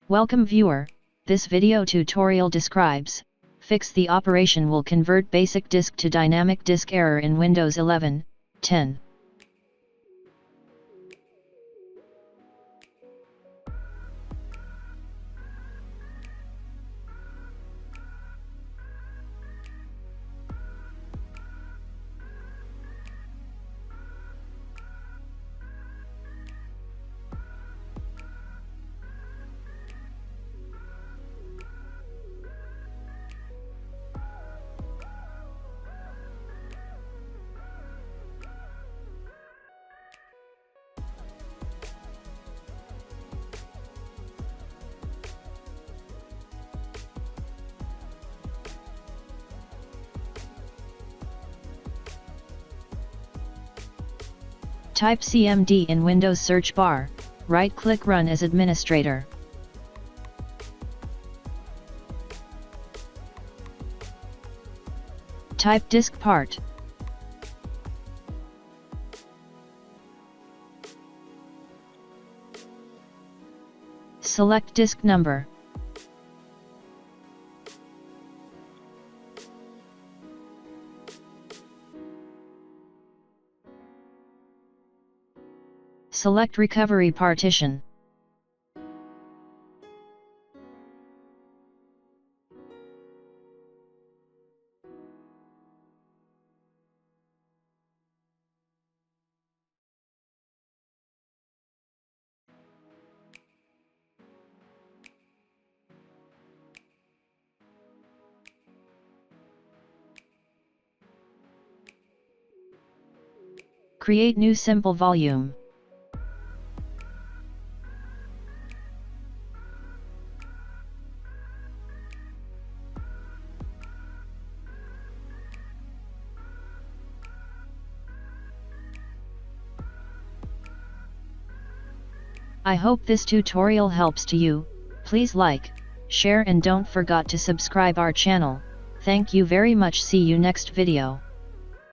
Welcome viewer, this video tutorial describes, fix the operation will convert basic disk to dynamic disk error in Windows 11, 10. Type CMD in Windows search bar, right-click Run as administrator. Type disk part. Select disk number. Select recovery partition. Create new simple volume. I hope this tutorial helps to you. Please like, share and don't forget to subscribe our channel. Thank you very much. See you next video.